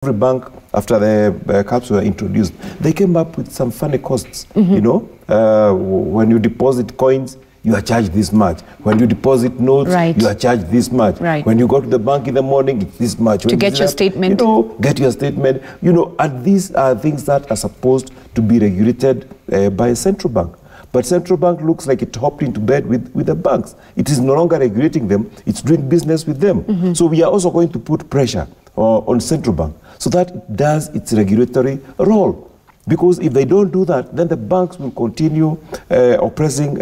Every bank, after the caps were introduced, they came up with some funny costs. You know, when you deposit coins, you are charged this much. When you deposit notes, you are charged this much. When you go to the bank in the morning, it's this much. When to get your statement. You know, get your statement. You know, and these are things that are supposed to be regulated by a central bank. But central bank looks like it hopped into bed with the banks. It is no longer regulating them. It's doing business with them. So we are also going to put pressure on central bank so that it does its regulatory role. Because if they don't do that, then the banks will continue oppressing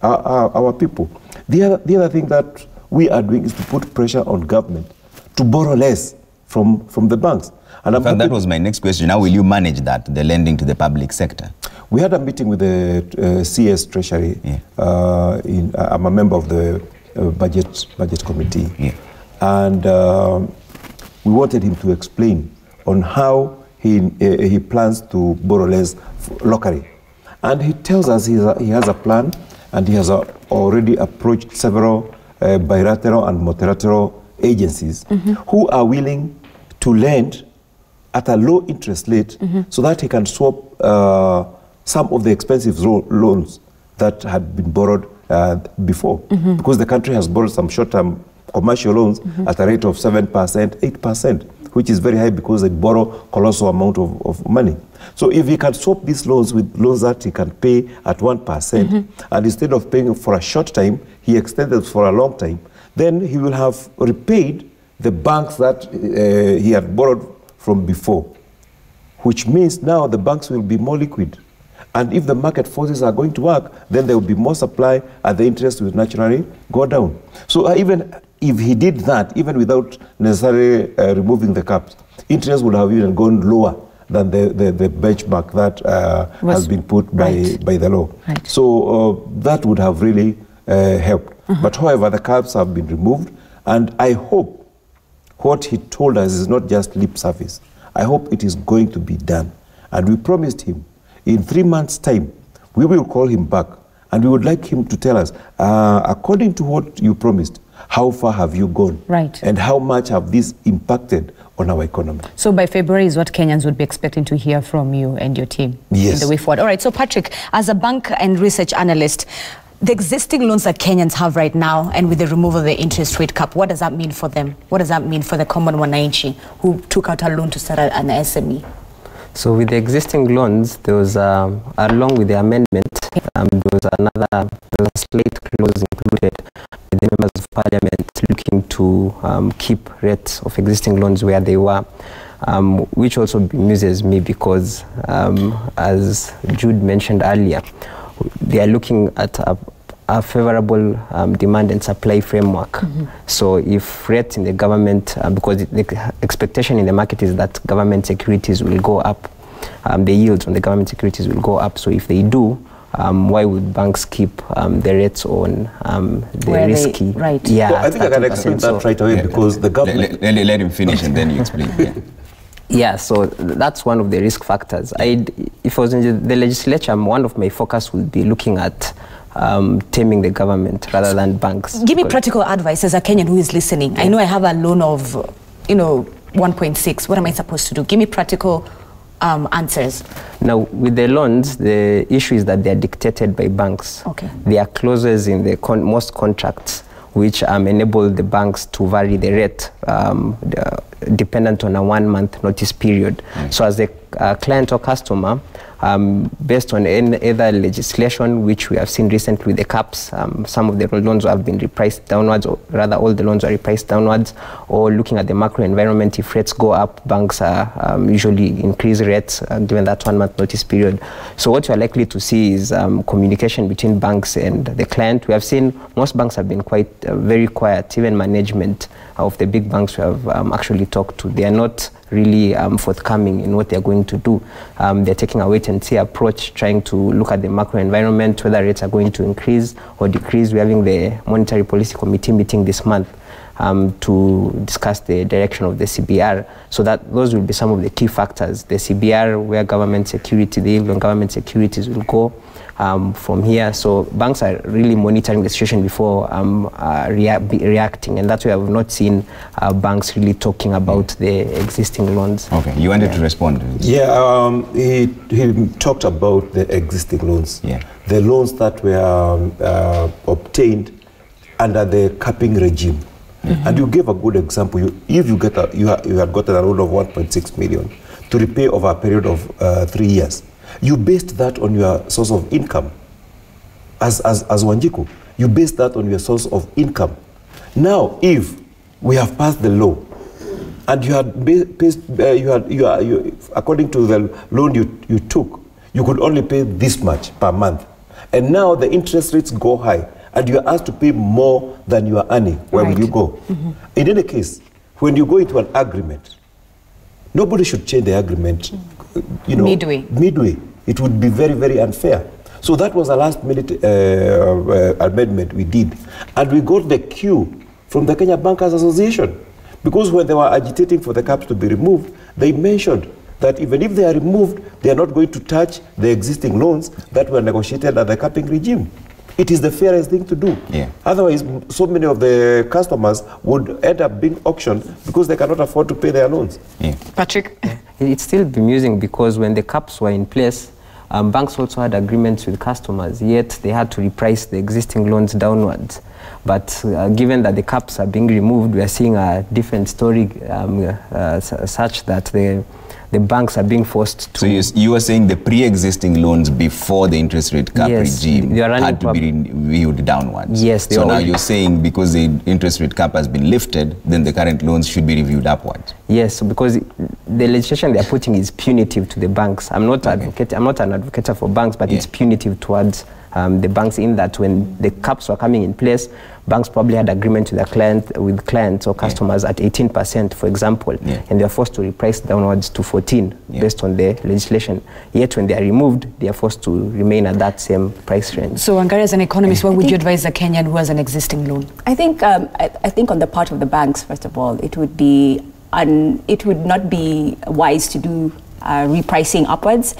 our people. The other thing that we are doing is to put pressure on government to borrow less from the banks. And that was my next question. How will you manage that, the lending to the public sector? We had a meeting with the CS Treasury. I'm a member of the budget committee. And we wanted him to explain on how he plans to borrow less locally. And he tells us he has a plan, and he has already approached several bilateral and multilateral agencies who are willing to lend at a low interest rate so that he can swap some of the expensive loans that had been borrowed before. Because the country has borrowed some short-term commercial loans at a rate of 7%, 8%, which is very high because they borrow colossal amount of money. So if he can swap these loans with loans that he can pay at 1%, and instead of paying for a short time, he extended for a long time, then he will have repaid the banks that he had borrowed from before, which means now the banks will be more liquid. And if the market forces are going to work, then there will be more supply and the interest will naturally go down. So even if he did that, even without necessarily removing the caps, interest would have even gone lower than the benchmark that has been put by the law. So that would have really helped. But however, the caps have been removed, and I hope what he told us is not just lip service. I hope it is going to be done. And we promised him, in 3 months' time, we will call him back, and we would like him to tell us, according to what you promised, how far have you gone? And how much have this impacted on our economy? So by February is what Kenyans would be expecting to hear from you and your team in the way forward. All right, so Patrick, as a bank and research analyst, the existing loans that Kenyans have right now, and with the removal of the interest rate cap, what does that mean for them? What does that mean for the common wananchi who took out a loan to start an SME? So with the existing loans, there was, along with the amendment, there was a slight clause included with the members of parliament looking to keep rates of existing loans where they were, which also bemuses me because, as Jude mentioned earlier, they are looking at a favorable demand and supply framework. So if rates in the government, because the expectation in the market is that government securities will go up, the yields on the government securities will go up. So if they do, why would banks keep the rates on the risky? Yeah, well, I think I can explain that right away because the government... Let him finish and then you explain. Yeah, so that's one of the risk factors. If I was in the legislature, one of my focus would be looking at taming the government rather than banks. Give me practical advice as a Kenyan who is listening. I know I have a loan of, 1.6. What am I supposed to do? Give me practical answers. Now, with the loans, the issue is that they are dictated by banks. There are clauses in the most contracts which enable the banks to vary the rate dependent on a 1-month notice period. So as a client or customer, based on either legislation, which we have seen recently with the caps, some of the loans have been repriced downwards, or rather all the loans are repriced downwards, or looking at the macro environment, if rates go up, banks usually increase rates given that 1-month notice period. So what you're likely to see is communication between banks and the client. We have seen most banks have been quite very quiet, even management of the big banks we have actually talked to. They are not really forthcoming in what they're going to do. They're taking a wait-and-see approach, trying to look at the macro environment, whether rates are going to increase or decrease. We're having the Monetary Policy Committee meeting this month to discuss the direction of the CBR. So that those will be some of the key factors. The CBR, where government security, the yield on government securities will go, from here. So banks are really monitoring the situation before reacting, and that's why I've not seen banks really talking about the existing loans. Okay, you wanted to respond? Yeah, he talked about the existing loans. Yeah. The loans that were obtained under the capping regime. And you gave a good example. If you had gotten a loan of 1.6 million to repay over a period of 3 years, you based that on your source of income. As Wanjiku, you based that on your source of income. Now, if we have passed the law, and you had according to the loan you took, you could only pay this much per month, and now the interest rates go high, and you are asked to pay more than you are earning. Where will you go? In any case, when you go into an agreement, nobody should change the agreement. Midway. It would be very, very unfair. So that was a last-minute amendment we did. And we got the cue from the Kenya Bankers Association. Because when they were agitating for the caps to be removed, they mentioned that even if they are removed, they are not going to touch the existing loans that were negotiated at the capping regime. It is the fairest thing to do. Yeah. Otherwise, so many of the customers would end up being auctioned because they cannot afford to pay their loans. Yeah. Patrick? It's still bemusing because when the caps were in place, banks also had agreements with customers, yet they had to reprice the existing loans downwards. But given that the caps are being removed, we are seeing a different story such that the banks are being forced to... So you were saying the pre-existing loans before the interest rate cap regime had to be reviewed downwards. Yes. So now you're saying because the interest rate cap has been lifted, then the current loans should be reviewed upwards. Yes, because the legislation they're putting is punitive to the banks. I'm not an advocate for banks, but it's punitive towards the banks, in that when the caps were coming in place, banks probably had agreement with clients or customers at 18%, for example, and they are forced to reprice downwards to 14 based on the legislation. Yet when they are removed, they are forced to remain at that same price range. So, Wangari, as an economist, what would you advise a Kenyan who has an existing loan? I think on the part of the banks, first of all, it would not be wise to do repricing upwards.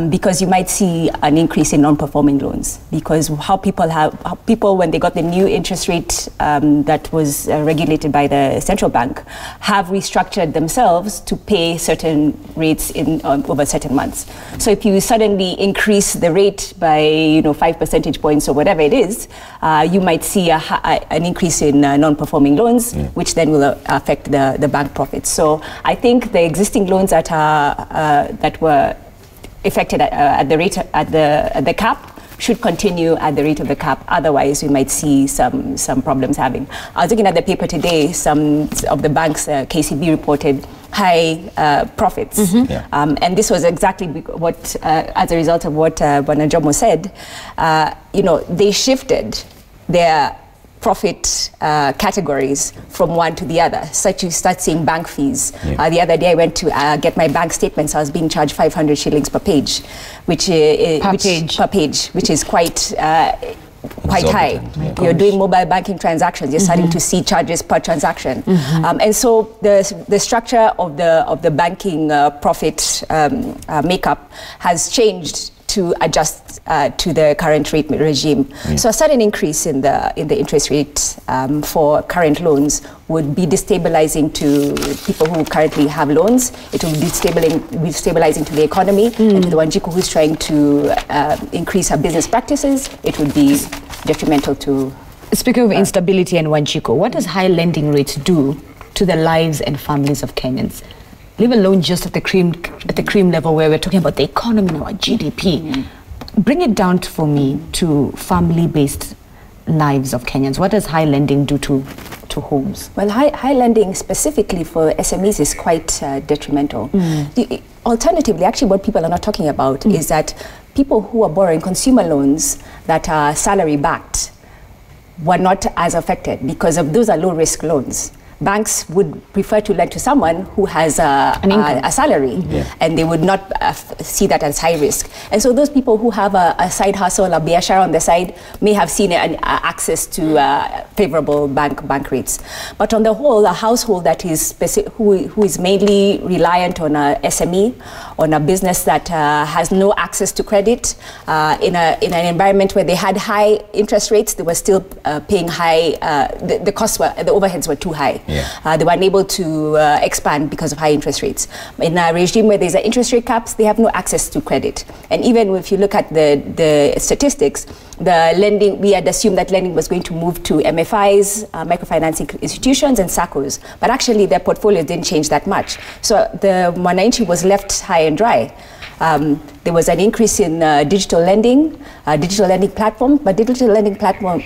Because you might see an increase in non-performing loans, because how people when they got the new interest rate that was regulated by the central bank have restructured themselves to pay certain rates in over certain months. So if you suddenly increase the rate by 5 percentage points or whatever it is, you might see an increase in non-performing loans, which then will affect the bank profits. So I think the existing loans that were affected at the rate at the cap should continue at the rate of the cap. Otherwise, we might see some problems having. I was looking at the paper today. Some of the banks, KCB reported high profits, and this was exactly what, as a result of what Bwana said. They shifted their profit categories from one to the other, such you start seeing bank fees. The other day I went to get my bank statements. I was being charged 500 shillings per page, which is quite high. You're doing mobile banking transactions. You're starting to see charges per transaction, and so the structure of the banking profit makeup has changed to adjust to the current rate regime. So a sudden increase in the interest rate for current loans would be destabilizing to people who currently have loans. It will be destabilizing to the economy, and to the Wanjiku who's trying to increase her business practices. It would be detrimental to... Speaking of instability and Wanjiku, what does high lending rates do to the lives and families of Kenyans? Leave alone just at the cream level where we're talking about the economy and our GDP. Bring it down for me to family-based lives of Kenyans. What does high lending do to homes? Well, high lending specifically for SMEs is quite detrimental. Alternatively, actually what people are not talking about is that people who are borrowing consumer loans that are salary-backed were not as affected because those are low-risk loans. banks would prefer to lend to someone who has a salary, and they would not see that as high risk. And so those people who have a side hustle, a biashara on the side, may have seen access to favorable bank rates. But on the whole, a household that is who is mainly reliant on a SME, on a business that has no access to credit, in an environment where they had high interest rates, they were still paying high, the overheads were too high. They were unable to expand because of high interest rates. In a regime where there's interest rate caps, they have no access to credit. And even if you look at the statistics, the lending, we had assumed that lending was going to move to MFIs, microfinancing institutions, and SACCOs. But actually, their portfolio didn't change that much. So the Mwananchi was left high and dry. There was an increase in digital lending platform, but digital lending platforms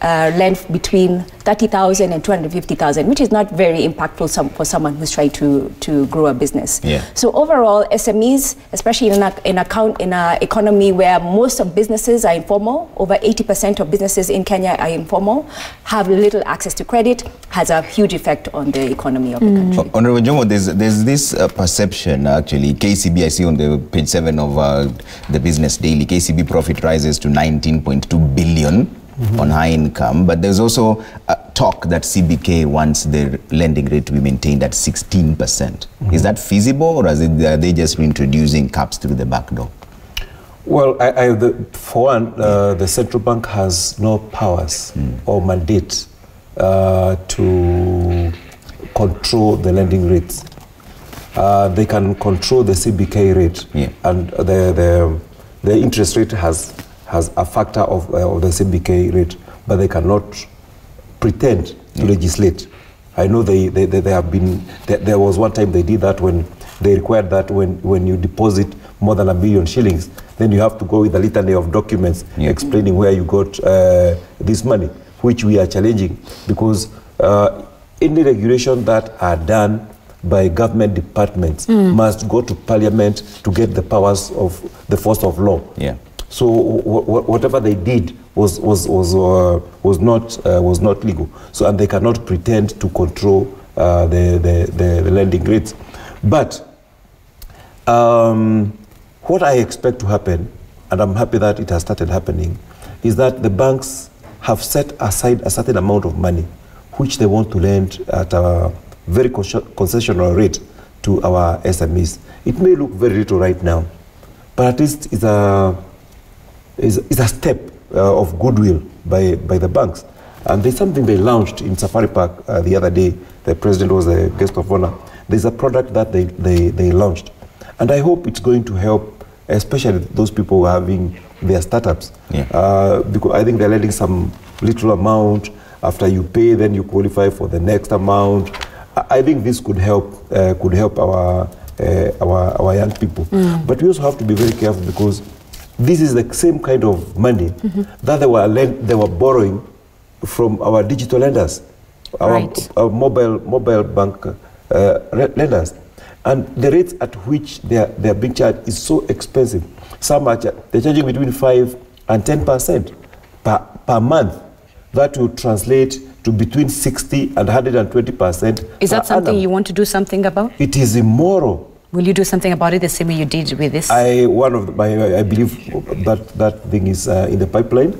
lend between 30,000 and 250,000, which is not very impactful for someone who's trying to grow a business. So overall, SMEs, especially in an economy where most of businesses are informal, over 80% of businesses in Kenya are informal, have little access to credit, has a huge effect on the economy of the country. Honorable Jomo, there's this perception, actually, KCB, I see on the page 7 of the Business Daily, KCB profit rises to 19.2 billion on high income, but there's also talk that CBK wants the lending rate to be maintained at 16%. Is that feasible, or are they just reintroducing caps through the back door? Well, for one, the central bank has no powers or mandate to control the lending rates. They can control the CBK rate, and the interest rate has a factor of the CBK rate, but they cannot pretend to legislate. I know they have been. There was one time they did that when they required that when you deposit more than 1 billion shillings, then you have to go with a litany of documents explaining where you got this money, which we are challenging, because any regulation that are done by government departments must go to parliament to get the powers of the force of law. So whatever they did was not legal. So, and they cannot pretend to control the lending rates. But what I expect to happen, and I'm happy that it has started happening, is that the banks have set aside a certain amount of money which they want to lend at a very concessional rate to our SMEs. It may look very little right now, but at least it's a step of goodwill by the banks. And there's something they launched in Safari Park the other day. The president was the guest of honor. There's a product that they launched. And I hope it's going to help, especially those people who are having their startups. Because I think they're lending some little amount. After you pay, then you qualify for the next amount. I think this could help our young people. But we also have to be very careful, because this is the same kind of money that they were borrowing from our digital lenders, our mobile bank lenders, and the rates at which they are being charged is so expensive. Some are they're charging between 5 and 10% per month. That will translate to between 60 and 120%. Is that something you want to do something about? It is immoral. Will you do something about it the same way you did with this? I believe that thing is in the pipeline.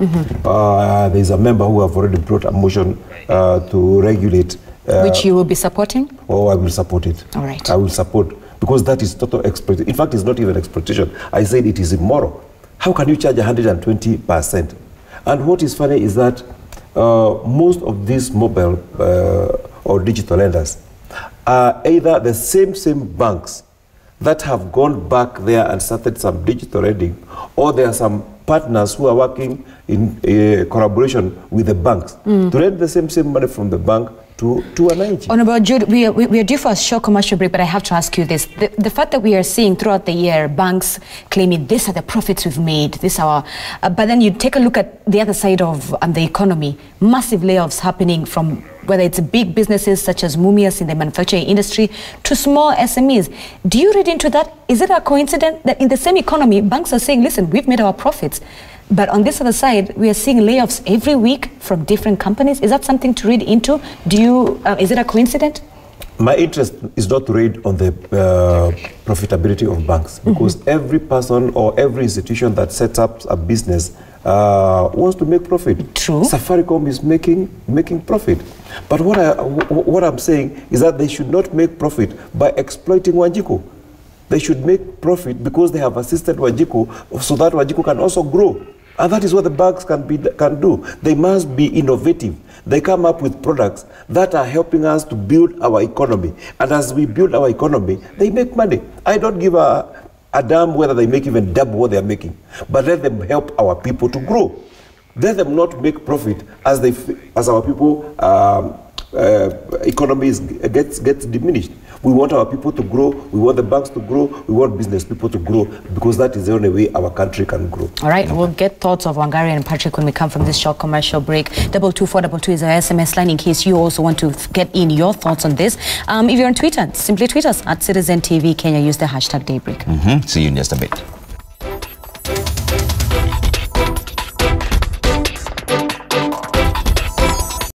There's a member who have already brought a motion to regulate. Which you will be supporting? Oh, I will support it. All right. I will support, because that is total exploitation. In fact, it's not even exploitation. I said it is immoral. How can you charge 120%? And what is funny is that most of these mobile or digital lenders are either the same banks that have gone back there and started some digital lending, or there are some partners who are working in collaboration with the banks to lend the same money from the bank to an IG. Honorable Jude, we are due for a short commercial break, but I have to ask you this. The fact that we are seeing throughout the year banks claiming these are the profits we've made, but then you take a look at the other side of the economy, massive layoffs happening from whether it's big businesses such as Mumu in the manufacturing industry to small SMEs. Do you read into that? Is it a coincidence that in the same economy, banks are saying, listen, we've made our profits, But on this other side, we are seeing layoffs every week from different companies. Is that something to read into? Is it a coincidence? My interest is not to read on the profitability of banks, because every person or every institution that sets up a business wants to make profit. True. Safaricom is making profit. But what I'm saying is that they should not make profit by exploiting Wanjiku. They should make profit because they have assisted Wanjiku so that Wanjiku can also grow. And that is what the banks can do. They must be innovative. They come up with products that are helping us to build our economy. And as we build our economy, they make money. I don't give a damn whether they make even double what they're making. But let them help our people to grow. Let them not make profit as our people economy gets diminished. We want our people to grow, we want the banks to grow, we want business people to grow, because that is the only way our country can grow. All right, we'll get thoughts of Wangari and Patrick when we come from this short commercial break. 22422 is our SMS line in case you also want to get in your thoughts on this. If you're on Twitter, simply tweet us at Citizen TV Kenya. Use the hashtag DayBreak. See you in just a bit.